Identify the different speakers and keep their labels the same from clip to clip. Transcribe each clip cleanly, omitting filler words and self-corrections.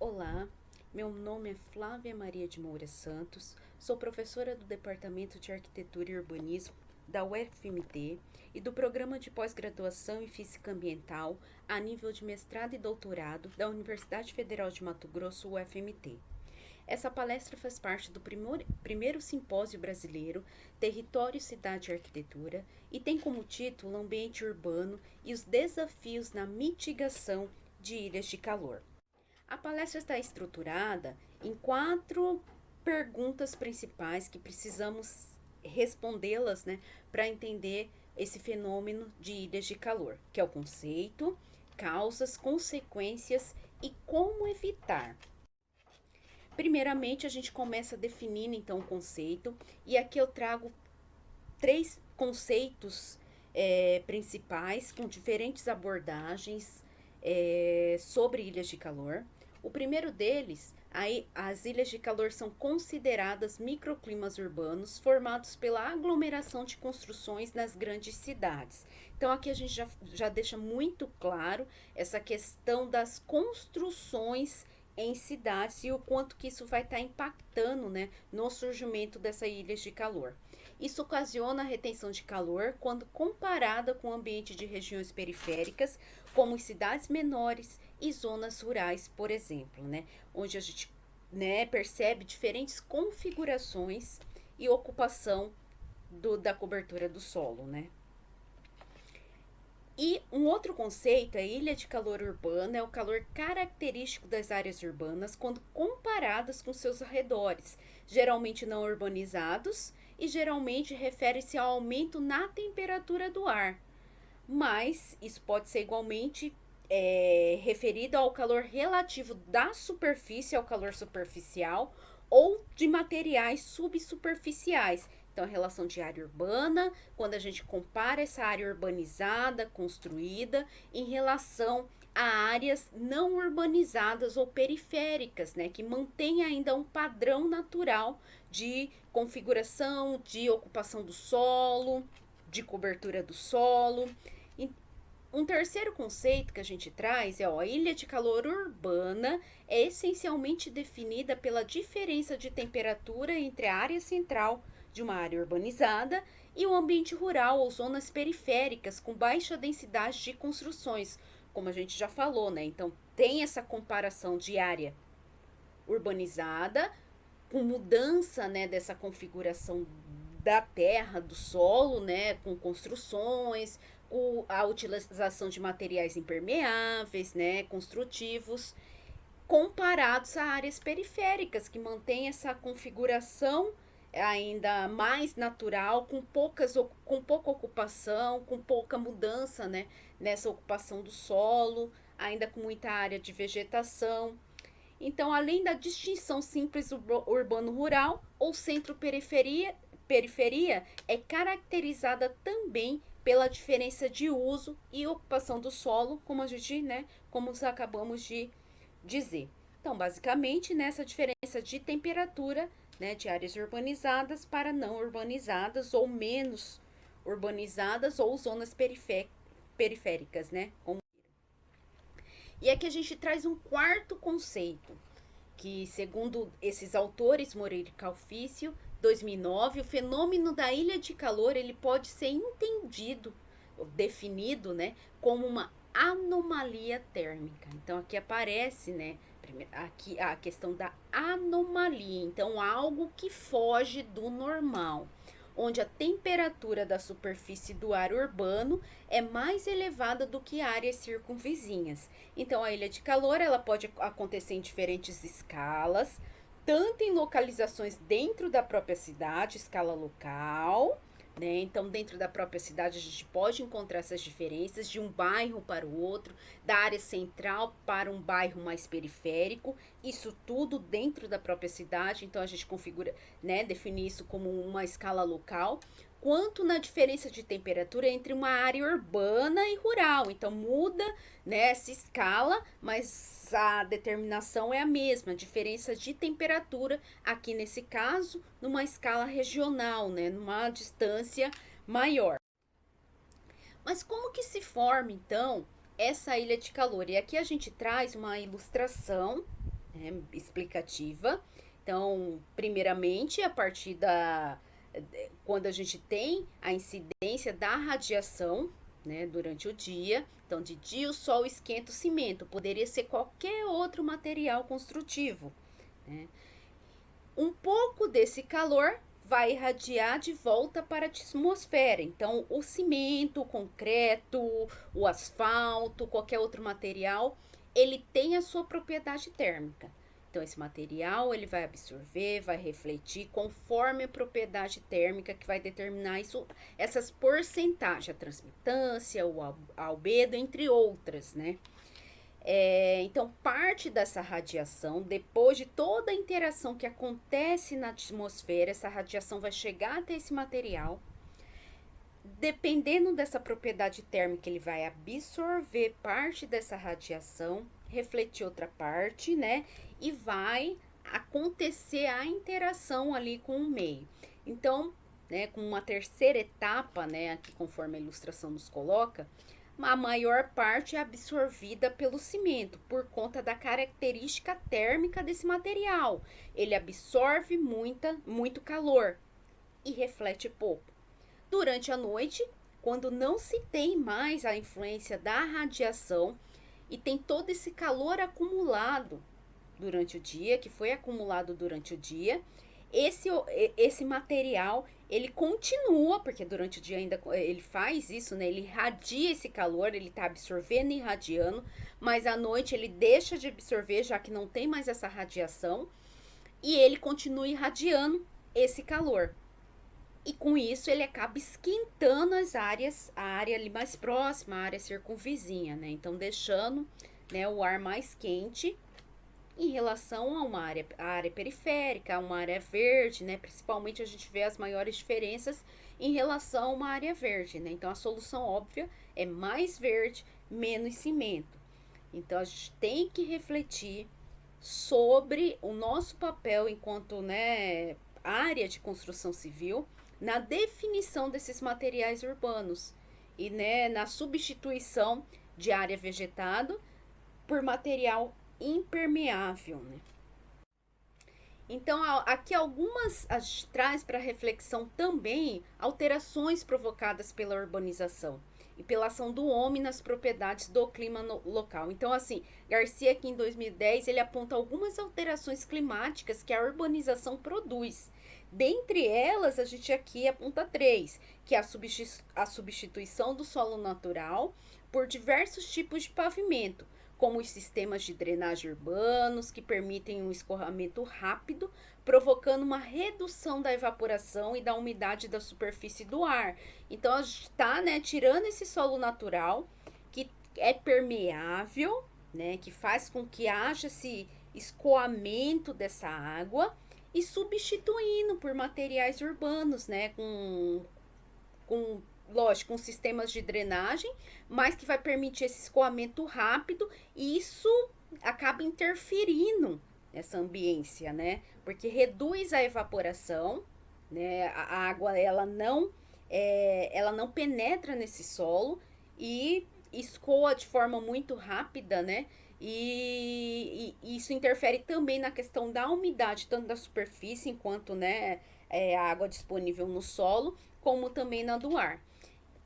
Speaker 1: Olá, meu nome é Flávia Maria de Moura Santos, sou professora do Departamento de Arquitetura e Urbanismo da UFMT e do Programa de Pós-Graduação em Física Ambiental a nível de mestrado e doutorado da Universidade Federal de Mato Grosso, UFMT. Essa palestra faz parte do primeiro simpósio brasileiro Território, Cidade e Arquitetura e tem como título Ambiente Urbano e os desafios na mitigação de ilhas de calor. A palestra está estruturada em 4 perguntas principais que precisamos respondê-las, né, para entender esse fenômeno de ilhas de calor, que é o conceito, causas, consequências e como evitar. Primeiramente, a gente começa definindo então o conceito, e aqui eu trago 3 conceitos principais com diferentes abordagens sobre ilhas de calor. O primeiro deles, as ilhas de calor são consideradas microclimas urbanos formados pela aglomeração de construções nas grandes cidades. Então, aqui a gente já deixa muito claro essa questão das construções em cidades e o quanto que isso vai estar impactando, né, no surgimento dessas ilhas de calor. Isso ocasiona a retenção de calor quando comparada com o ambiente de regiões periféricas, como em cidades menores e zonas rurais, por exemplo, né, onde a gente, né, percebe diferentes configurações e ocupação da cobertura do solo, né. E um outro conceito, a ilha de calor urbana, é o calor característico das áreas urbanas quando comparadas com seus arredores, geralmente não urbanizados, e geralmente refere-se ao aumento na temperatura do ar. Mas isso pode ser igualmente referido ao calor relativo da superfície, ao calor superficial, ou de materiais subsuperficiais. Então, a relação de área urbana, quando a gente compara essa área urbanizada, construída, em relação a áreas não urbanizadas ou periféricas, né, que mantém ainda um padrão natural de configuração, de ocupação do solo, de cobertura do solo. Um terceiro conceito que a gente traz é a ilha de calor urbana é essencialmente definida pela diferença de temperatura entre a área central de uma área urbanizada e o ambiente rural ou zonas periféricas com baixa densidade de construções, como a gente já falou, né? Então tem essa comparação de área urbanizada com mudança, né, dessa configuração da terra, do solo, né, com construções, com a utilização de materiais impermeáveis, né, construtivos, comparados a áreas periféricas que mantêm essa configuração ainda mais natural, com pouca ocupação, com pouca mudança, né, nessa ocupação do solo, ainda com muita área de vegetação. Então, além da distinção simples urbano-rural ou centro-periferia, é caracterizada também pela diferença de uso e ocupação do solo, como a gente, né, como acabamos de dizer. Então, basicamente, nessa diferença de temperatura, né, de áreas urbanizadas para não urbanizadas ou menos urbanizadas ou zonas periféricas, né? E aqui a gente traz um quarto conceito, que segundo esses autores, Moreira e Calfício, 2009, o fenômeno da ilha de calor ele pode ser entendido, definido, né, como uma anomalia térmica. Então aqui aparece, né, aqui a questão da anomalia. Então algo que foge do normal, onde a temperatura da superfície do ar urbano é mais elevada do que áreas circunvizinhas. Então, a ilha de calor ela pode acontecer em diferentes escalas, tanto em localizações dentro da própria cidade, escala local, né? Então, dentro da própria cidade, a gente pode encontrar essas diferenças de um bairro para o outro, da área central para um bairro mais periférico, isso tudo dentro da própria cidade. Então, a gente configura, né, definir isso como uma escala local, quanto na diferença de temperatura entre uma área urbana e rural. Então, muda, né, essa escala, mas a determinação é a mesma, a diferença de temperatura, aqui nesse caso, numa escala regional, né, numa distância maior. Mas como que se forma, então, essa ilha de calor? E aqui a gente traz uma ilustração né, explicativa. Então, primeiramente, a partir da quando a gente tem a incidência da radiação, né, durante o dia. Então, de dia o sol esquenta o cimento, poderia ser qualquer outro material construtivo, né? Um pouco desse calor vai irradiar de volta para a atmosfera. Então, o cimento, o concreto, o asfalto, qualquer outro material, ele tem a sua propriedade térmica. Então, esse material ele vai absorver, vai refletir conforme a propriedade térmica que vai determinar isso, essas porcentagens, a transmitância, o albedo, entre outras, né? Então, parte dessa radiação, depois de toda a interação que acontece na atmosfera, essa radiação vai chegar até esse material. Dependendo dessa propriedade térmica, ele vai absorver parte dessa radiação, refletir outra parte, né? E vai acontecer a interação ali com o meio. Então, né, com uma terceira etapa, né, aqui conforme a ilustração nos coloca, a maior parte é absorvida pelo cimento, por conta da característica térmica desse material. Ele absorve muito calor e reflete pouco. Durante a noite, quando não se tem mais a influência da radiação e tem todo esse calor acumulado durante o dia, que foi acumulado durante o dia, esse material ele continua, porque durante o dia ainda ele faz isso, né? Ele irradia esse calor, ele está absorvendo e irradiando, mas à noite ele deixa de absorver, já que não tem mais essa radiação, e ele continua irradiando esse calor. E com isso ele acaba esquentando as áreas, a área ali mais próxima, a área circunvizinha, né? Então deixando, né, o ar mais quente em relação a a área periférica, a uma área verde, né? Principalmente a gente vê as maiores diferenças em relação a uma área verde, né? Então a solução óbvia é mais verde, menos cimento. Então a gente tem que refletir sobre o nosso papel enquanto, né, área de construção civil na definição desses materiais urbanos e, né, na substituição de área vegetado por material impermeável, né? Então, aqui algumas a gente traz para reflexão também alterações provocadas pela urbanização e pela ação do homem nas propriedades do clima local. Então, assim, Garcia aqui em 2010, ele aponta algumas alterações climáticas que a urbanização produz. Dentre elas, a gente aqui aponta três, que é a substituição do solo natural por diversos tipos de pavimento, como os sistemas de drenagem urbanos, que permitem um escoamento rápido, provocando uma redução da evaporação e da umidade da superfície do ar. Então, a gente está, né, tirando esse solo natural, que é permeável, né, que faz com que haja esse escoamento dessa água, e substituindo por materiais urbanos, né, com lógico, com sistemas de drenagem, mas que vai permitir esse escoamento rápido, e isso acaba interferindo nessa ambiência, né? Porque reduz a evaporação, né? A água ela não penetra nesse solo e escoa de forma muito rápida, né? E isso interfere também na questão da umidade, tanto da superfície, enquanto, né, a água disponível no solo, como também na do ar.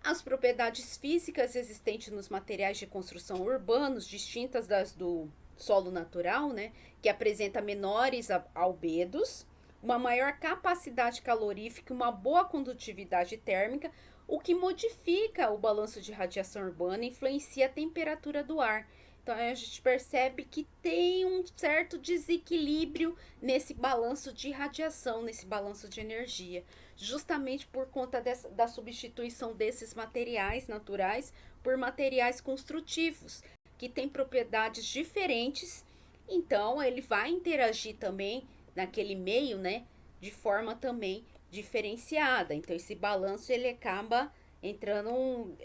Speaker 1: As propriedades físicas existentes nos materiais de construção urbanos, distintas das do solo natural, né, que apresenta menores albedos, uma maior capacidade calorífica, uma boa condutividade térmica, o que modifica o balanço de radiação urbana e influencia a temperatura do ar. Então a gente percebe que tem um certo desequilíbrio nesse balanço de radiação, nesse balanço de energia, justamente por conta da substituição desses materiais naturais por materiais construtivos, que têm propriedades diferentes. Então ele vai interagir também naquele meio, né, de forma também diferenciada. Então esse balanço ele acaba entrando,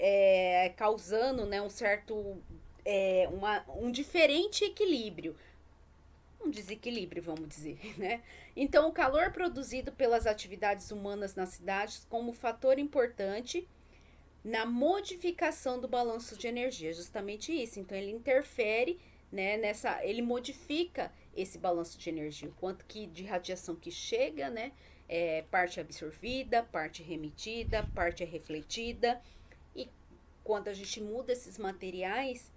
Speaker 1: causando, né, um certo um diferente equilíbrio, um desequilíbrio, vamos dizer, né? Então, o calor produzido pelas atividades humanas nas cidades como fator importante na modificação do balanço de energia, justamente isso. Então, ele interfere né, ele modifica esse balanço de energia, o quanto que de radiação que chega, né, parte absorvida, parte remitida, parte é refletida, e quando a gente muda esses materiais,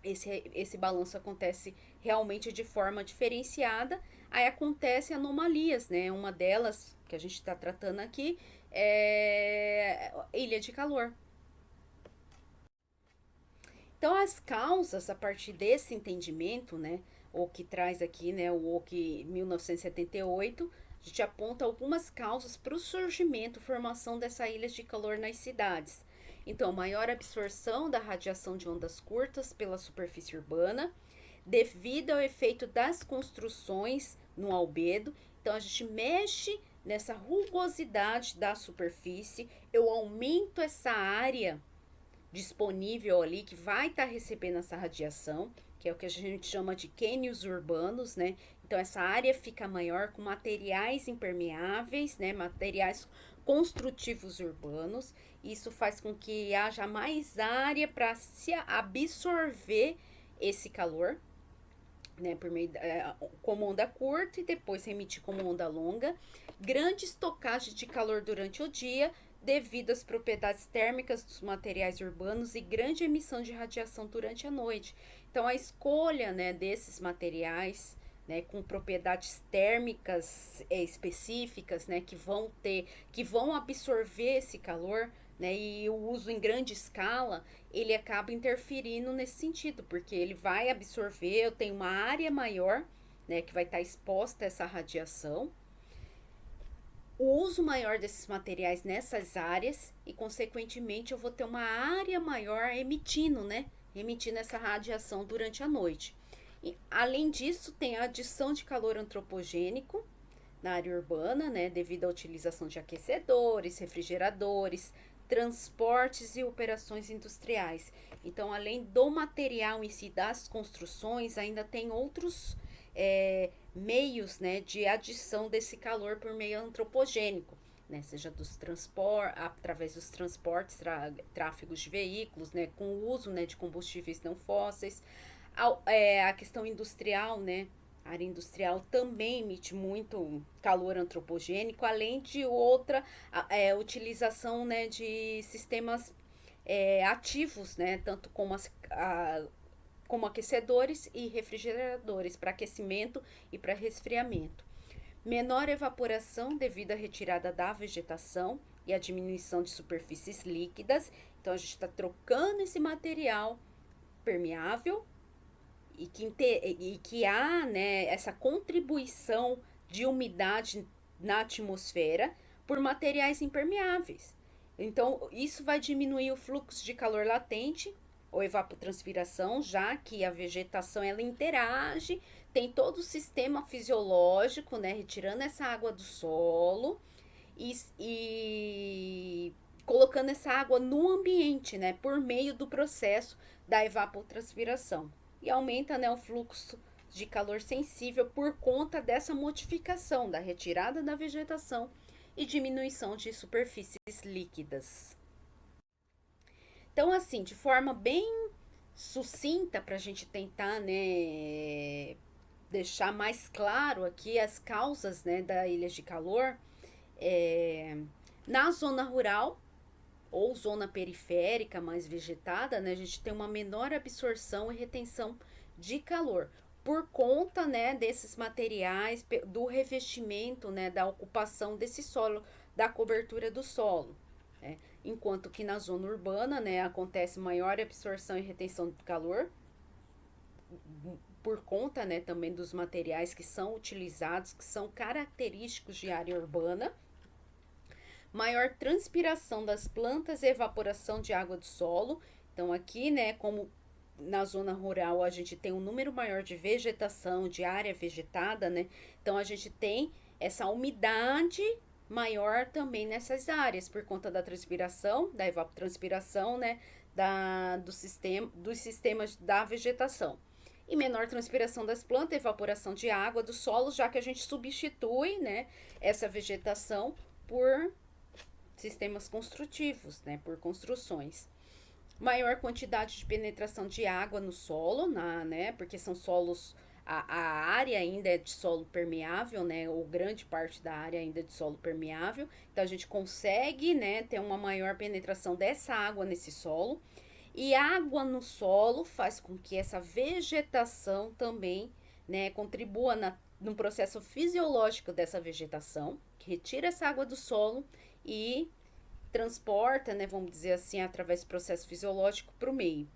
Speaker 1: esse balanço acontece realmente de forma diferenciada, aí acontecem anomalias, né, uma delas que a gente está tratando aqui é ilha de calor. Então, as causas, a partir desse entendimento, né, o que traz aqui, né, o OC 1978, a gente aponta algumas causas para o surgimento, formação dessa ilha de calor nas cidades. Então, maior absorção da radiação de ondas curtas pela superfície urbana, devido ao efeito das construções no albedo. Então, a gente mexe nessa rugosidade da superfície, eu aumento essa área disponível ali que vai estar recebendo essa radiação, que é o que a gente chama de cânions urbanos, né? Então essa área fica maior com materiais impermeáveis, né? Materiais construtivos urbanos. Isso faz com que haja mais área para se absorver esse calor, né, por meio como onda curta e depois emitir como onda longa. Grande estocagem de calor durante o dia devido às propriedades térmicas dos materiais urbanos e grande emissão de radiação durante a noite. Então a escolha, né, desses materiais, né, com propriedades térmicas específicas, né, que vão absorver esse calor, né, e o uso em grande escala, ele acaba interferindo nesse sentido, porque ele vai absorver, eu tenho uma área maior, né, que vai estar exposta a essa radiação, o uso maior desses materiais nessas áreas e, consequentemente, eu vou ter uma área maior emitindo, né, emitindo essa radiação durante a noite. E, além disso, tem a adição de calor antropogênico na área urbana, né, devido à utilização de aquecedores, refrigeradores, transportes e operações industriais. Então, além do material em si das construções, ainda tem outros meios, né, de adição desse calor por meio antropogênico, né, seja através dos transportes, tráfegos de veículos, né, com o uso, né, de combustíveis não fósseis, a questão industrial, né, a área industrial também emite muito calor antropogênico, além de outra utilização, né, de sistemas ativos, né, tanto como aquecedores e refrigeradores para aquecimento e para resfriamento. Menor evaporação devido à retirada da vegetação e à diminuição de superfícies líquidas. Então a gente está trocando esse material permeável e que há, né, essa contribuição de umidade na atmosfera por materiais impermeáveis. Então, isso vai diminuir o fluxo de calor latente ou evapotranspiração, já que a vegetação ela interage, tem todo o sistema fisiológico, né, retirando essa água do solo e colocando essa água no ambiente, né, por meio do processo da evapotranspiração. E aumenta, né, o fluxo de calor sensível por conta dessa modificação da retirada da vegetação e diminuição de superfícies líquidas. Então, assim, de forma bem sucinta para a gente tentar, né, deixar mais claro aqui as causas, né, da ilha de calor, na zona rural ou zona periférica mais vegetada, né, a gente tem uma menor absorção e retenção de calor por conta, né, desses materiais, do revestimento, né, da ocupação desse solo, da cobertura do solo, né? Enquanto que na zona urbana, né, acontece maior absorção e retenção de calor por conta, né, também dos materiais que são utilizados, que são característicos de área urbana, maior transpiração das plantas e evaporação de água do solo. Então aqui, né, como na zona rural a gente tem um número maior de vegetação, de área vegetada, né? Então a gente tem essa umidade maior também nessas áreas por conta da transpiração, da evapotranspiração, né, dos sistemas da vegetação. E menor transpiração das plantas, evaporação de água do solo, já que a gente substitui, né, essa vegetação por sistemas construtivos, né, por construções. Maior quantidade de penetração de água no solo, né? Porque são solos, a área ainda é de solo permeável, né? Ou grande parte da área ainda é de solo permeável. Então a gente consegue, né, ter uma maior penetração dessa água nesse solo. E água no solo faz com que essa vegetação também, né, contribua no processo fisiológico dessa vegetação, que retira essa água do solo e transporta, né, vamos dizer assim, através do processo fisiológico para o meio.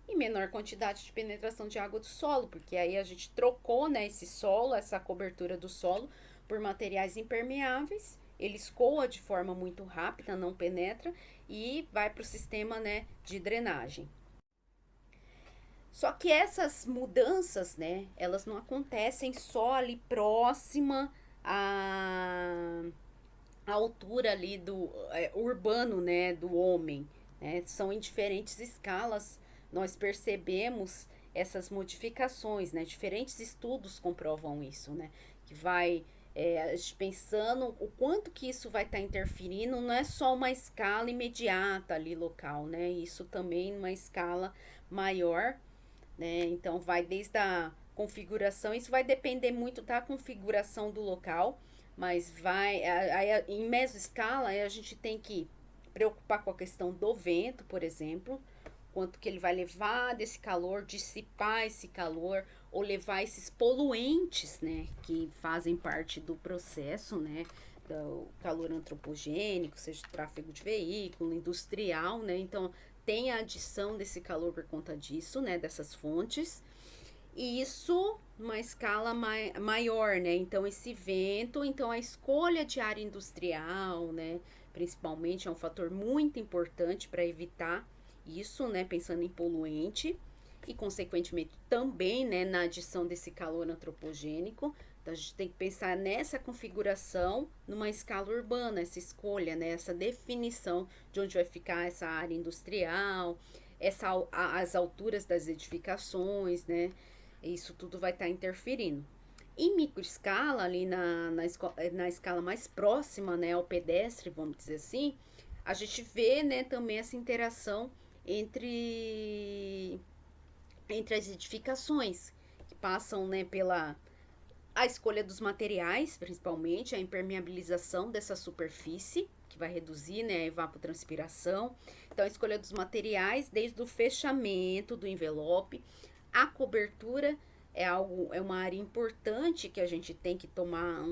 Speaker 1: E menor quantidade de penetração de água do solo, porque aí a gente trocou, né, esse solo, essa cobertura do solo, por materiais impermeáveis. Ele escoa de forma muito rápida, não penetra e vai para o sistema, né, de drenagem. Só que essas mudanças, né, elas não acontecem só ali próxima à, à altura ali do urbano, né, do homem, né? São em diferentes escalas. Nós percebemos essas modificações, né? Diferentes estudos comprovam isso, né? Que vai a gente pensando o quanto que isso vai estar interferindo, não é só uma escala imediata ali local, né? Isso também numa escala maior, né? Então vai desde a configuração, isso vai depender muito da configuração do local, mas vai aí em mesoscala a gente tem que preocupar com a questão do vento, por exemplo, quanto que ele vai levar desse calor, dissipar esse calor ou levar esses poluentes, né, que fazem parte do processo, né, do calor antropogênico, seja tráfego de veículo, industrial, né? Então tem a adição desse calor por conta disso, né, dessas fontes. E isso numa escala maior, né? Então esse vento, então a escolha de área industrial, né, principalmente é um fator muito importante para evitar isso, né, pensando em poluente e consequentemente também, né, na adição desse calor antropogênico. Então a gente tem que pensar nessa configuração numa escala urbana, essa escolha, né, essa definição de onde vai ficar essa área industrial, as alturas das edificações, né? Isso tudo vai estar interferindo. Em microescala, ali na escala mais próxima, né, ao pedestre, vamos dizer assim, a gente vê, né, também essa interação entre, entre as edificações, que passam, né, pela a escolha dos materiais, principalmente, a impermeabilização dessa superfície, que vai reduzir, né, a evapotranspiração. Então, a escolha dos materiais, desde o fechamento do envelope, a cobertura é uma área importante que a gente tem que tomar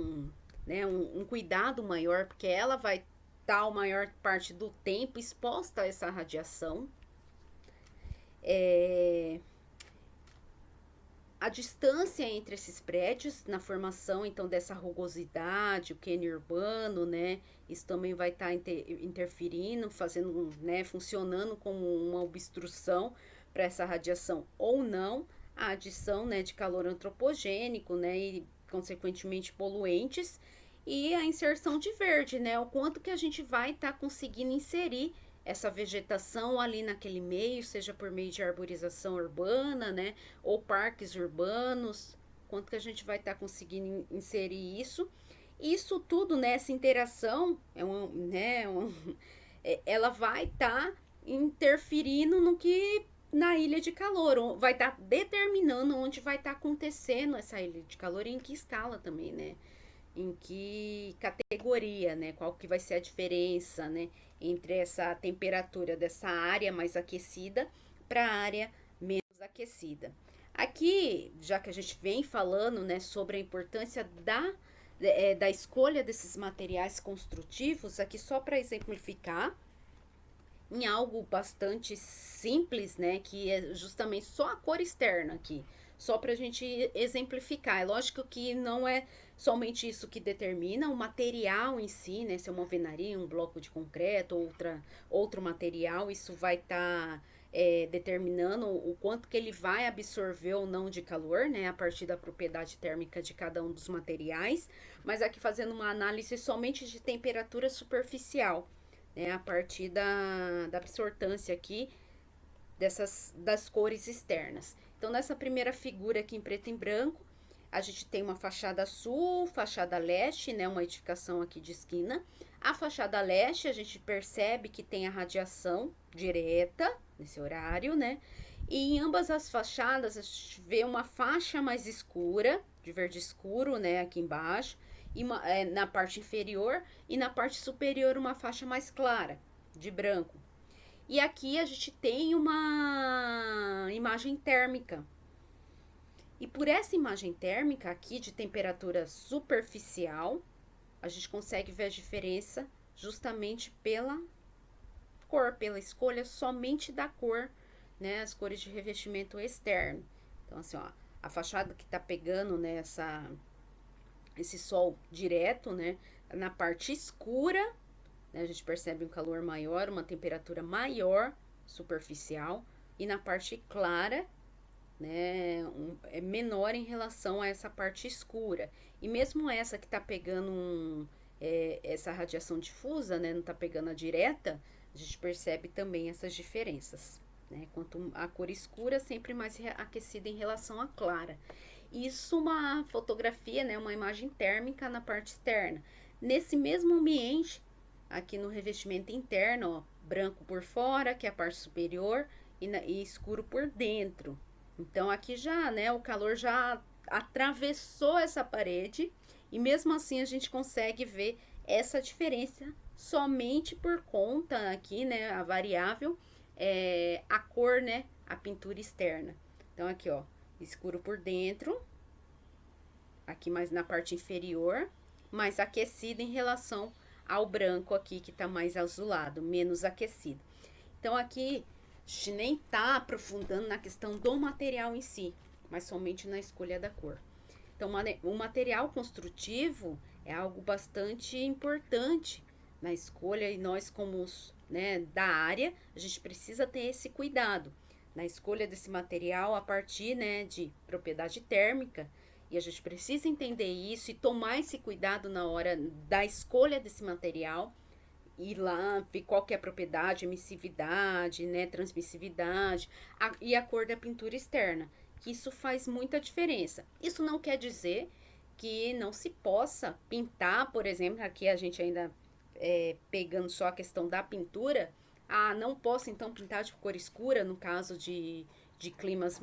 Speaker 1: né, um cuidado maior, porque ela vai estar a maior parte do tempo exposta a essa radiação. A distância entre esses prédios na formação então dessa rugosidade, o cânion urbano, né? Isso também vai estar interferindo, fazendo, né, funcionando como uma obstrução para essa radiação ou não, a adição, né, de calor antropogênico, né, e consequentemente poluentes e a inserção de verde, né? O quanto que a gente vai estar conseguindo inserir essa vegetação ali naquele meio, seja por meio de arborização urbana, né, ou parques urbanos, quanto que a gente vai estar conseguindo inserir isso. Isso tudo nessa interação ela vai estar interferindo no que na ilha de calor, vai estar determinando onde vai estar acontecendo essa ilha de calor e em que escala também, né? Em que categoria, né? Qual que vai ser a diferença, né, entre essa temperatura dessa área mais aquecida para a área menos aquecida. Aqui, já que a gente vem falando, né, sobre a importância da escolha desses materiais construtivos, aqui só para exemplificar, em algo bastante simples, né? Que é justamente só a cor externa aqui. Só para a gente exemplificar. É lógico que não é somente isso que determina o material em si, né? Se é uma alvenaria, um bloco de concreto, outro material, isso vai estar determinando o quanto que ele vai absorver ou não de calor, né? A partir da propriedade térmica de cada um dos materiais. Mas aqui fazendo uma análise somente de temperatura superficial, né, a partir da absortância aqui das cores externas. Então, nessa primeira figura aqui em preto e branco, A gente tem uma fachada sul, fachada leste, né? Uma edificação aqui de esquina. A fachada leste, a gente percebe que tem a radiação direta nesse horário, né? E em ambas as fachadas, a gente vê uma faixa mais escura, de verde escuro, né? Aqui embaixo, e na parte inferior, e na parte superior, uma faixa mais clara, de branco. E aqui a gente tem uma imagem térmica. E por essa imagem térmica aqui de temperatura superficial, a gente consegue ver a diferença justamente pela cor, pela escolha somente da cor, né? As cores de revestimento externo. Então, assim, ó, a fachada que tá pegando, né, esse sol direto, né, na parte escura, né, a gente percebe um calor maior, uma temperatura maior superficial, e na parte clara, né, é menor em relação a essa parte escura. E mesmo essa que está pegando essa radiação difusa, né, não está pegando a direta, a gente percebe também essas diferenças. Né? Quanto a cor escura, sempre mais aquecida em relação à clara. Isso uma fotografia, né, uma imagem térmica na parte externa. Nesse mesmo ambiente, aqui no revestimento interno, ó, branco por fora, que é a parte superior, e escuro por dentro. Então aqui já, né, o calor já atravessou essa parede e mesmo assim a gente consegue ver essa diferença somente por conta aqui, né, a variável a cor, né, a pintura externa. Então aqui, ó, escuro por dentro, aqui mais na parte inferior, mais aquecido em relação ao branco aqui que tá mais azulado, menos aquecido. Então aqui a gente nem tá aprofundando na questão do material em si, mas somente na escolha da cor. Então, o material construtivo é algo bastante importante na escolha e nós, como né, da área, a gente precisa ter esse cuidado na escolha desse material a partir, né, de propriedade térmica. E a gente precisa entender isso e tomar esse cuidado na hora da escolha desse material, ir lá ver qual que é a propriedade, emissividade, né, transmissividade e a cor da pintura externa, que isso faz muita diferença. Isso não quer dizer que não se possa pintar, por exemplo, aqui a gente ainda pegando só a questão da pintura, não posso então pintar de cor escura no caso de climas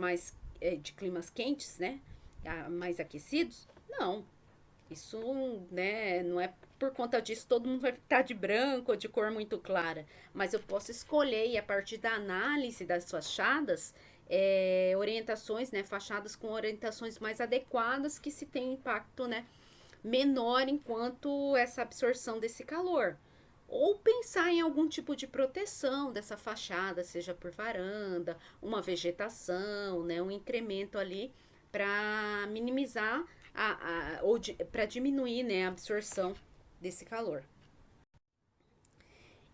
Speaker 1: de climas quentes, né, mais aquecidos? Não, isso, né, não é por conta disso todo mundo vai estar de branco ou de cor muito clara, mas eu posso escolher e a partir da análise das fachadas, orientações, né, fachadas com orientações mais adequadas que se tem impacto, né, menor enquanto essa absorção desse calor. Ou pensar em algum tipo de proteção dessa fachada, seja por varanda, uma vegetação, né, um incremento ali para minimizar ou para diminuir, né, a absorção desse calor.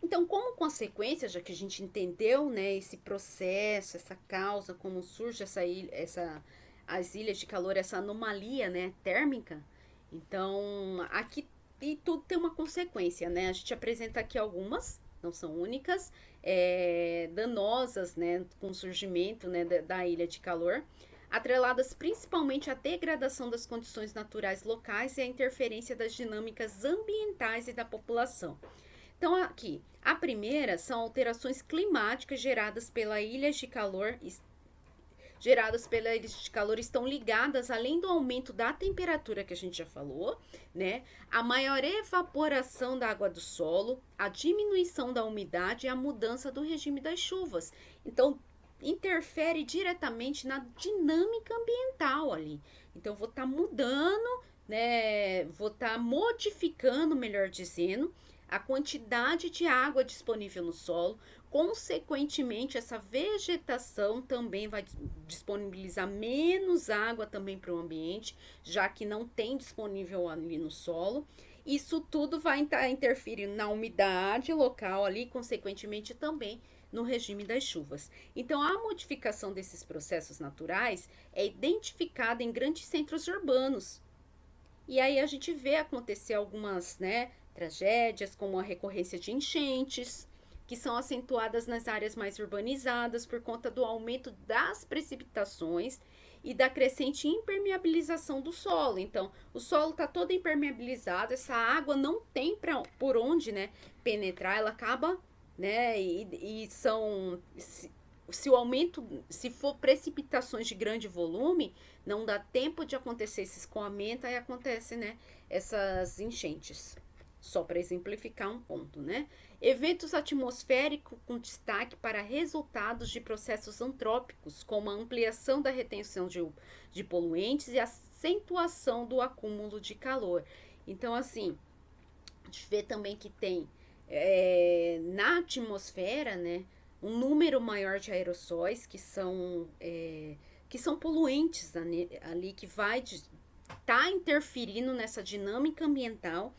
Speaker 1: Então, como consequência, já que a gente entendeu, né, esse processo, essa causa, como surge as ilhas de calor, essa anomalia, né, térmica, então aqui e tudo tem uma consequência, né? A gente apresenta aqui algumas, não são únicas, danosas, né, com o surgimento, né, da ilha de calor, atreladas principalmente à degradação das condições naturais locais e à interferência das dinâmicas ambientais e da população. Então, aqui, a primeira são alterações climáticas geradas pela ilha de calor estão ligadas, além do aumento da temperatura que a gente já falou, né, a maior evaporação da água do solo, a diminuição da umidade e a mudança do regime das chuvas. Então, interfere diretamente na dinâmica ambiental ali. Então, vou estar mudando, né, vou estar modificando, melhor dizendo, a quantidade de água disponível no solo. Consequentemente, essa vegetação também vai disponibilizar menos água também para o ambiente, já que não tem disponível ali no solo. Isso tudo vai estar interferindo na umidade local ali, consequentemente também no regime das chuvas. Então, a modificação desses processos naturais é identificada em grandes centros urbanos. E aí a gente vê acontecer algumas, né, tragédias, como a recorrência de enchentes, que são acentuadas nas áreas mais urbanizadas por conta do aumento das precipitações e da crescente impermeabilização do solo. Então, o solo está todo impermeabilizado, essa água não tem por onde, né, penetrar, ela acaba, né, e são... Se o aumento, se for precipitações de grande volume, não dá tempo de acontecer esse escoamento, aí acontece, né, essas enchentes. Só para exemplificar um ponto, né? Eventos atmosféricos com destaque para resultados de processos antrópicos, como a ampliação da retenção de poluentes e acentuação do acúmulo de calor. Então, assim, a gente vê também que tem na atmosfera, né, um número maior de aerossóis que são poluentes ali, que vai tá interferindo nessa dinâmica ambiental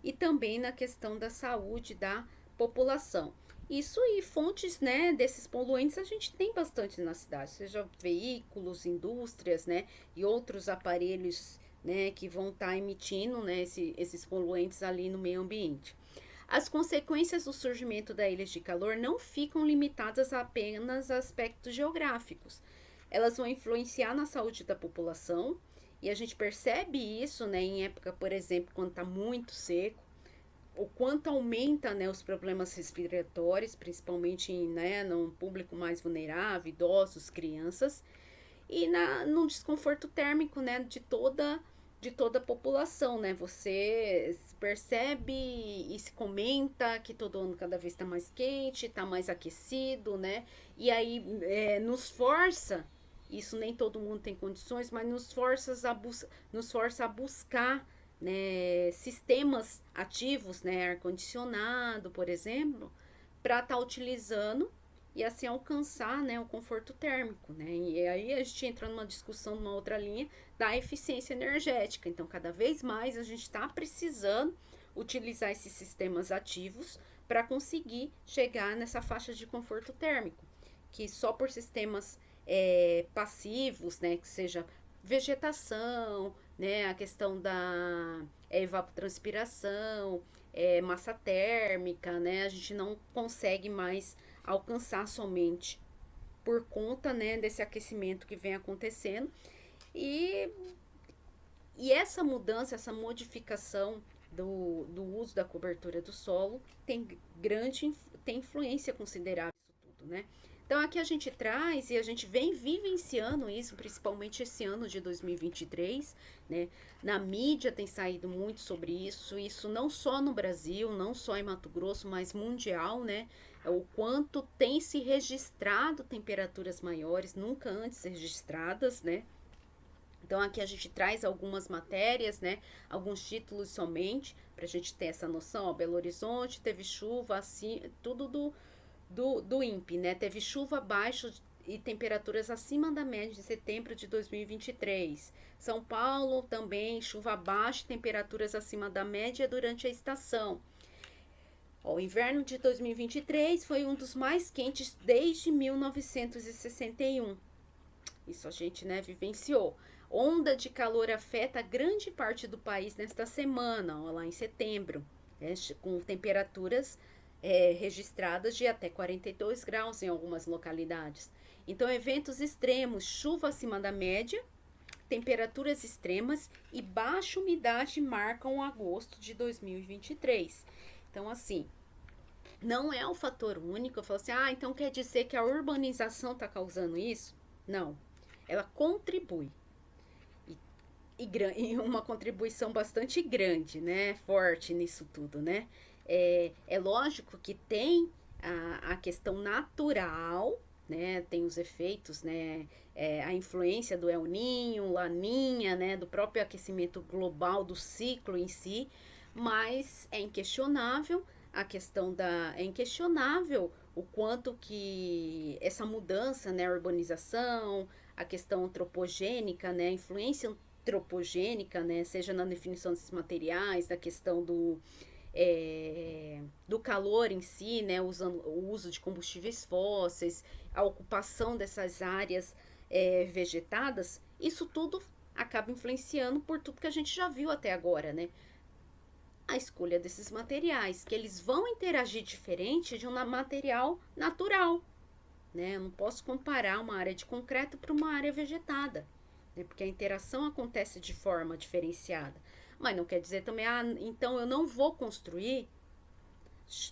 Speaker 1: e também na questão da saúde da população. Isso e fontes, né, desses poluentes a gente tem bastante na cidade, seja veículos, indústrias, né, e outros aparelhos, né, que vão estar emitindo, né, esses poluentes ali no meio ambiente. As consequências do surgimento da ilha de calor não ficam limitadas apenas a aspectos geográficos. Elas vão influenciar na saúde da população, e a gente percebe isso, né, em época, por exemplo, quando está muito seco, o quanto aumenta, né, os problemas respiratórios, principalmente, né, no público mais vulnerável, idosos, crianças, e no desconforto térmico, né, de toda a população, né? Você percebe e se comenta que todo ano cada vez está mais quente, está mais aquecido, né? E aí nos força, isso nem todo mundo tem condições, mas nos força a buscar, né, sistemas ativos, né, ar-condicionado, por exemplo, para estar utilizando e assim alcançar, né, o conforto térmico, né? E aí a gente entra numa discussão numa outra linha da eficiência energética. Então, cada vez mais a gente está precisando utilizar esses sistemas ativos para conseguir chegar nessa faixa de conforto térmico, que só por sistemas passivos, né, que seja vegetação, né, a questão da evapotranspiração, massa térmica, né, a gente não consegue mais alcançar somente por conta, né, desse aquecimento que vem acontecendo. E, e essa mudança, essa modificação do uso da cobertura do solo tem influência considerável nisso tudo, né? Então aqui a gente traz e a gente vem vivenciando isso, principalmente esse ano de 2023, né? Na mídia tem saído muito sobre isso não só no Brasil, não só em Mato Grosso, mas mundial, né? O quanto tem se registrado temperaturas maiores, nunca antes registradas, né? Então aqui a gente traz algumas matérias, né? Alguns títulos somente, para a gente ter essa noção. Ó, Belo Horizonte teve chuva, assim, tudo do INPE, né? Teve chuva abaixo e temperaturas acima da média de setembro de 2023. São Paulo também, chuva abaixo, temperaturas acima da média durante a estação. O inverno de 2023 foi um dos mais quentes desde 1961. Isso a gente, né, vivenciou. Onda de calor afeta grande parte do país nesta semana, ó, lá em setembro, né, com temperaturas registradas de até 42 graus em algumas localidades. Então, eventos extremos, chuva acima da média, temperaturas extremas e baixa umidade marcam agosto de 2023. Então, assim, não é um fator único. Eu falo assim, então quer dizer que a urbanização está causando isso? Não. Ela contribui. E uma contribuição bastante grande, né? Forte nisso tudo, né? É lógico que tem a questão natural, né? Tem os efeitos, né? A influência do El Niño, Laninha, né? Do próprio aquecimento global, do ciclo em si, mas é inquestionável a questão é inquestionável o quanto que essa mudança, né? A urbanização, a questão antropogênica, né? A influência antropogênica, né? Seja na definição desses materiais, da questão do calor em si, né, o uso de combustíveis fósseis, a ocupação dessas áreas vegetadas, isso tudo acaba influenciando por tudo que a gente já viu até agora, né? A escolha desses materiais, que eles vão interagir diferente de um material natural, né? Eu não posso comparar uma área de concreto para uma área vegetada. né? Porque a interação acontece de forma diferenciada. Mas não quer dizer também, então eu não vou construir,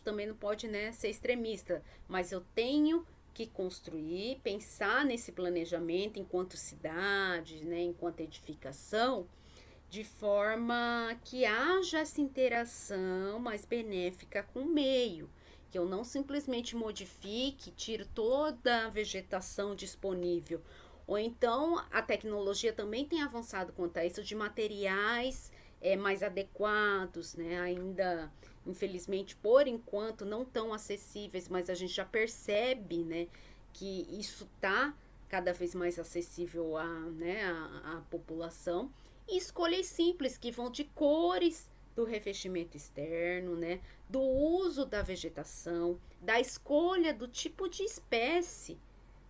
Speaker 1: também não pode, né, ser extremista, mas eu tenho que construir, pensar nesse planejamento enquanto cidade, né, enquanto edificação, de forma que haja essa interação mais benéfica com o meio, que eu não simplesmente modifique, tiro toda a vegetação disponível. Ou então a tecnologia também tem avançado quanto a isso de materiais mais adequados, né? Ainda, infelizmente, por enquanto, não tão acessíveis, mas a gente já percebe, né, que isso está cada vez mais acessível né, à população. E escolhas simples que vão de cores do revestimento externo, né, do uso da vegetação, da escolha do tipo de espécie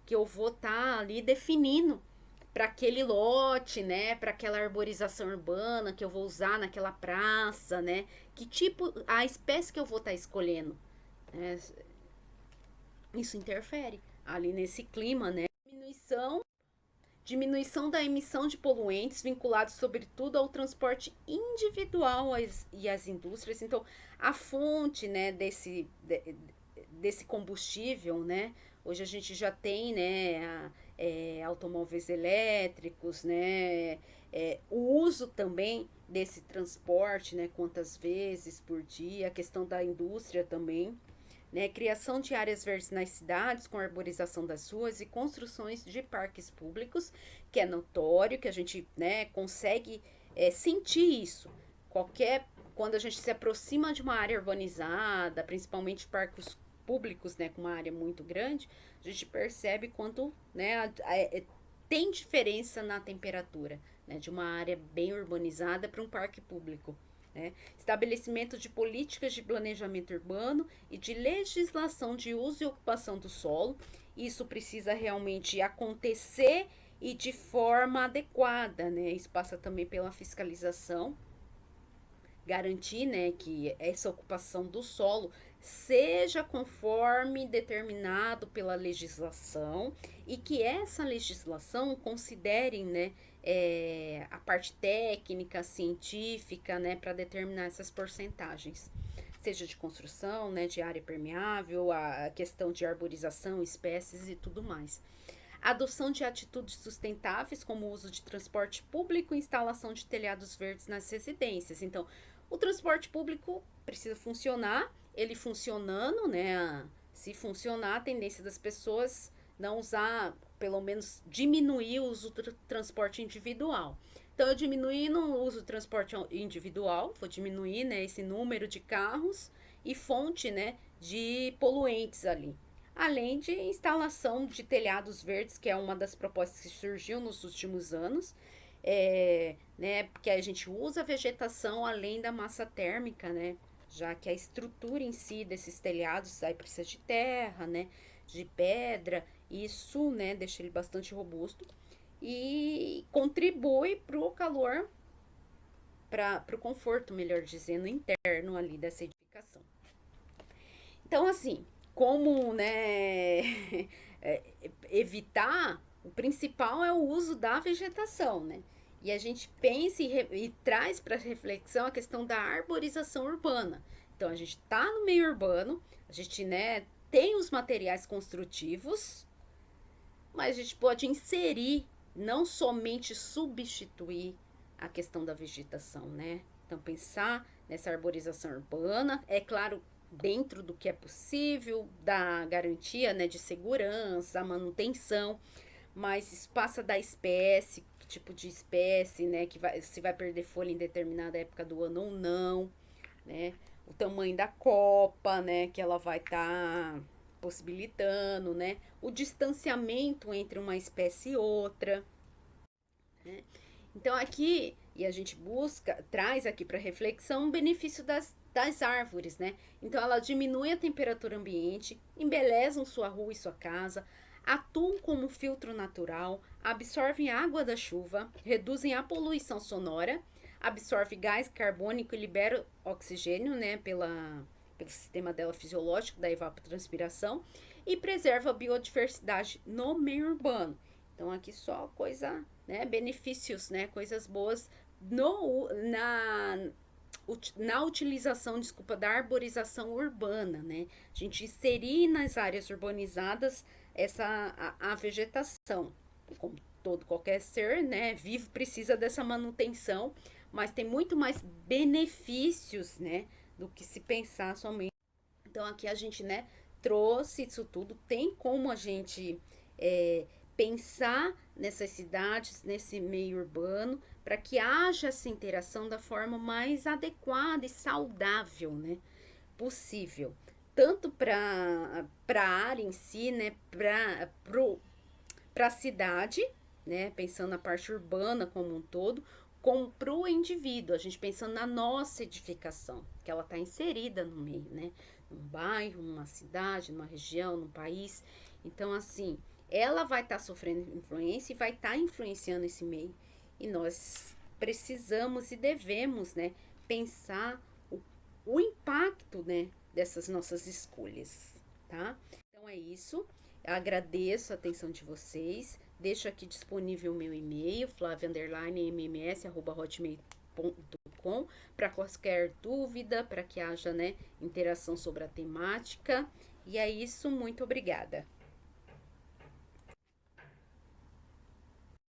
Speaker 1: que eu vou estar ali definindo para aquele lote, né, para aquela arborização urbana que eu vou usar naquela praça, né, que tipo, a espécie que eu vou estar escolhendo, né, isso interfere ali nesse clima, né, diminuição da emissão de poluentes vinculados sobretudo ao transporte individual e às indústrias. Então, a fonte, né, desse combustível, né, hoje a gente já tem, né, automóveis elétricos, né, o uso também desse transporte, né, quantas vezes por dia, a questão da indústria também, né, criação de áreas verdes nas cidades com arborização das ruas e construções de parques públicos, que é notório que a gente, né, consegue sentir isso. Qualquer quando a gente se aproxima de uma área urbanizada, principalmente parques públicos, né, com uma área muito grande, a gente percebe quanto, né, tem diferença na temperatura, né, de uma área bem urbanizada para um parque público. Né? Estabelecimento de políticas de planejamento urbano e de legislação de uso e ocupação do solo. Isso precisa realmente acontecer e de forma adequada, né? Isso passa também pela fiscalização, garantir, né, que essa ocupação do solo seja conforme determinado pela legislação e que essa legislação considere, né, a parte técnica, científica, né, para determinar essas porcentagens, seja de construção, né, de área permeável, a questão de arborização, espécies e tudo mais. Adoção de atitudes sustentáveis, como o uso de transporte público e instalação de telhados verdes nas residências. Então, o transporte público precisa funcionar, ele funcionando, né? Se funcionar, a tendência das pessoas não usar, pelo menos diminuir o uso do transporte individual. Então, eu diminuindo o uso do transporte individual, vou diminuir, né, esse número de carros e fonte, né, de poluentes ali. Além de instalação de telhados verdes, que é uma das propostas que surgiu nos últimos anos, né, porque a gente usa a vegetação além da massa térmica, né, já que a estrutura em si desses telhados aí precisa de terra, né, de pedra, isso, né, deixa ele bastante robusto e contribui para o calor, para o conforto, melhor dizendo, interno ali dessa edificação. Então, assim, como, né, evitar, o principal é o uso da vegetação, né? E a gente pensa e traz para reflexão a questão da arborização urbana. Então, a gente está no meio urbano, a gente, né, tem os materiais construtivos, mas a gente pode inserir, não somente substituir a questão da vegetação, né? Então, pensar nessa arborização urbana, é claro, dentro do que é possível, da garantia, né, de segurança, manutenção, mas isso passa da espécie, que tipo de espécie, né, que se vai perder folha em determinada época do ano ou não, né, o tamanho da copa, né, que ela vai estar possibilitando, né, o distanciamento entre uma espécie e outra, né. Então aqui, e a gente traz aqui para reflexão o benefício das árvores, né? Então ela diminui a temperatura ambiente, embelezam sua rua e sua casa, atuam como filtro natural, absorvem a água da chuva, reduzem a poluição sonora, absorve gás carbônico e libera oxigênio, né, pelo sistema dela fisiológico da evapotranspiração e preserva a biodiversidade no meio urbano. Então, aqui só coisa, né, benefícios, né, coisas boas no, na utilização, desculpa, da arborização urbana, né? A gente inserir nas áreas urbanizadas a vegetação. Como todo qualquer ser, né, vivo precisa dessa manutenção, mas tem muito mais benefícios, né, do que se pensar somente. Então aqui a gente, né, trouxe isso tudo. Tem como a gente pensar nessas cidades, nesse meio urbano, para que haja essa interação da forma mais adequada e saudável, né, possível. Tanto para a área em si, né, para a cidade, né, pensando na parte urbana como um todo, como para o indivíduo, a gente pensando na nossa edificação, que ela está inserida no meio, né, num bairro, numa cidade, numa região, num país. Então, assim, ela vai estar sofrendo influência e vai estar influenciando esse meio. E nós precisamos e devemos, né, pensar o impacto, né, dessas nossas escolhas, tá? Então é isso. Eu agradeço a atenção de vocês. Deixo aqui disponível o meu e-mail, flavia_mms@hotmail.com, para qualquer dúvida, para que haja, né, interação sobre a temática. E é isso, muito obrigada.